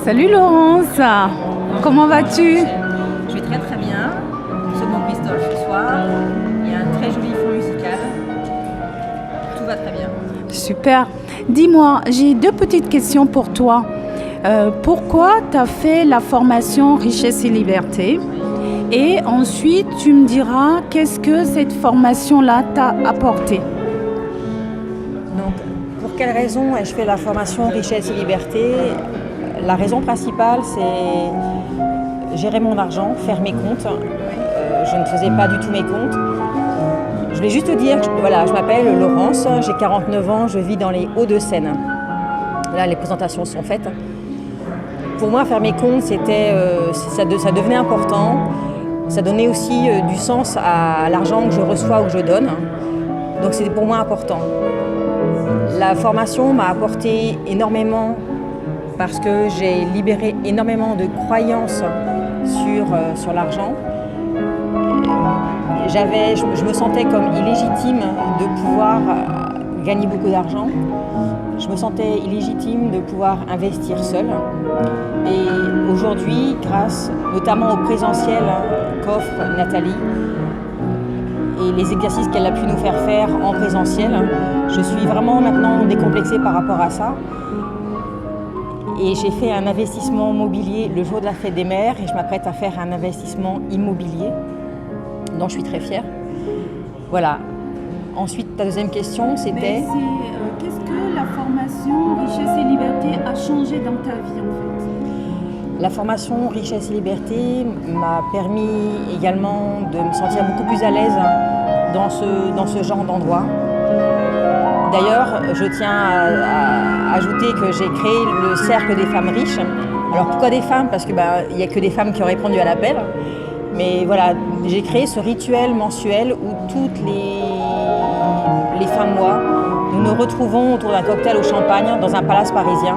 Salut Laurence, comment vas-tu? Je vais très très bien. Nous sommes au Bristol ce soir. Il y a un très joli fond musical. Tout va très bien. Super. Dis-moi, j'ai deux petites questions pour toi. Pourquoi tu as fait la formation Richesse et Liberté? Et ensuite, tu me diras qu'est-ce que cette formation-là t'a apporté. Donc, pour quelle raison ai-je fait la formation Richesse et Liberté? La raison principale, c'est gérer mon argent, faire mes comptes. Je ne faisais pas du tout mes comptes. Je voulais juste te dire que je m'appelle Laurence, j'ai 49 ans, je vis dans les Hauts-de-Seine. Là, les présentations sont faites. Pour moi, faire mes comptes, ça devenait important. Ça donnait aussi du sens à l'argent que je reçois ou que je donne. Donc c'était pour moi important. La formation m'a apporté énormément parce que j'ai libéré énormément de croyances sur l'argent. Je me sentais comme illégitime de pouvoir gagner beaucoup d'argent. Je me sentais illégitime de pouvoir investir seule. Et aujourd'hui, grâce notamment au présentiel qu'offre Nathalie et les exercices qu'elle a pu nous faire en présentiel, je suis vraiment maintenant décomplexée par rapport à ça. Et j'ai fait un investissement mobilier le jour de la fête des mères et je m'apprête à faire un investissement immobilier dont je suis très fière. Voilà. Ensuite, ta deuxième question, c'était... Qu'est-ce que la formation Richesse et Liberté a changé dans ta vie en fait? La formation Richesse et Liberté m'a permis également de me sentir beaucoup plus à l'aise dans ce genre d'endroit. D'ailleurs, je tiens à ajouter que j'ai créé le Cercle des femmes riches. Alors pourquoi des femmes? Parce qu'il n'y a que des femmes qui ont répondu à l'appel. Mais voilà, j'ai créé ce rituel mensuel où toutes les fins de mois, nous nous retrouvons autour d'un cocktail au champagne dans un palace parisien.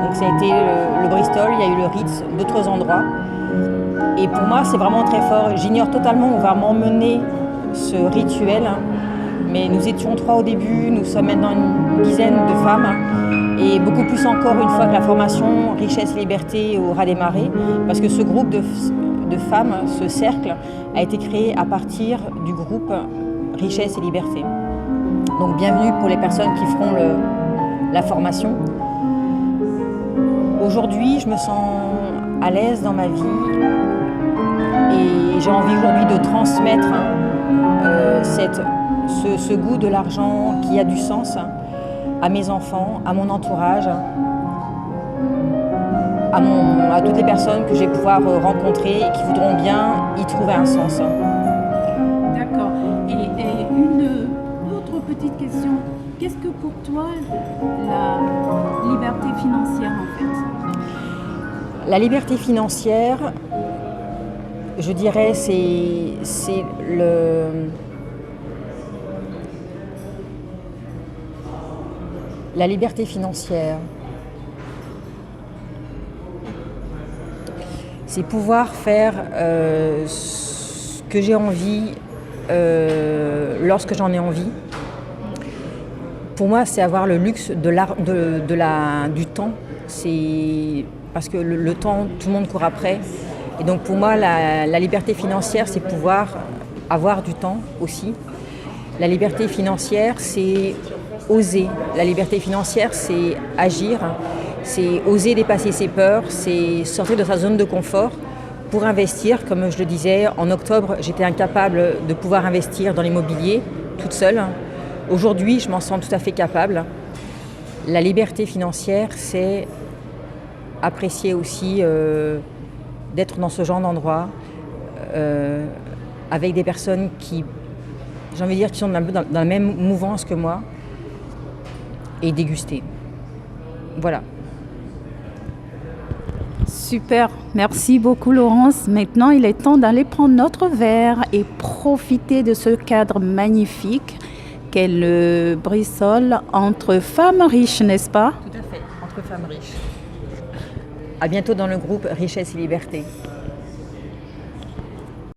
Donc ça a été le Bristol, il y a eu le Ritz, d'autres endroits. Et pour moi, c'est vraiment très fort. J'ignore totalement où va m'emmener ce rituel. Mais nous étions 3 au début, nous sommes maintenant une dizaine de femmes. Et beaucoup plus encore une fois que la formation Richesse et Liberté aura démarré. Parce que ce groupe de femmes, ce cercle, a été créé à partir du groupe Richesse et Liberté. Donc bienvenue pour les personnes qui feront la formation. Aujourd'hui, je me sens à l'aise dans ma vie et j'ai envie aujourd'hui de transmettre ce goût de l'argent qui a du sens à mes enfants, à mon entourage, à toutes les personnes que je vais pouvoir rencontrer et qui voudront bien y trouver un sens. D'accord. Et une autre petite question. Qu'est-ce que pour toi la liberté financière en fait? La liberté financière, je dirais, c'est la liberté financière. C'est pouvoir faire ce que j'ai envie lorsque j'en ai envie. Pour moi, c'est avoir le luxe du temps. C'est parce que le temps, tout le monde court après. Et donc pour moi, la liberté financière, c'est pouvoir avoir du temps aussi. La liberté financière, c'est oser. La liberté financière, c'est agir. C'est oser dépasser ses peurs, c'est sortir de sa zone de confort pour investir. Comme je le disais, en octobre, j'étais incapable de pouvoir investir dans l'immobilier toute seule. Aujourd'hui, je m'en sens tout à fait capable. La liberté financière, c'est apprécier aussi d'être dans ce genre d'endroit avec des personnes qui, j'ai envie de dire, qui sont dans la même mouvance que moi et déguster. Voilà. Super, merci beaucoup Laurence. Maintenant, il est temps d'aller prendre notre verre et profiter de ce cadre magnifique qu'est le Bristol entre femmes riches, n'est-ce pas? Tout à fait, entre femmes riches. À bientôt dans le groupe Richesse et Liberté.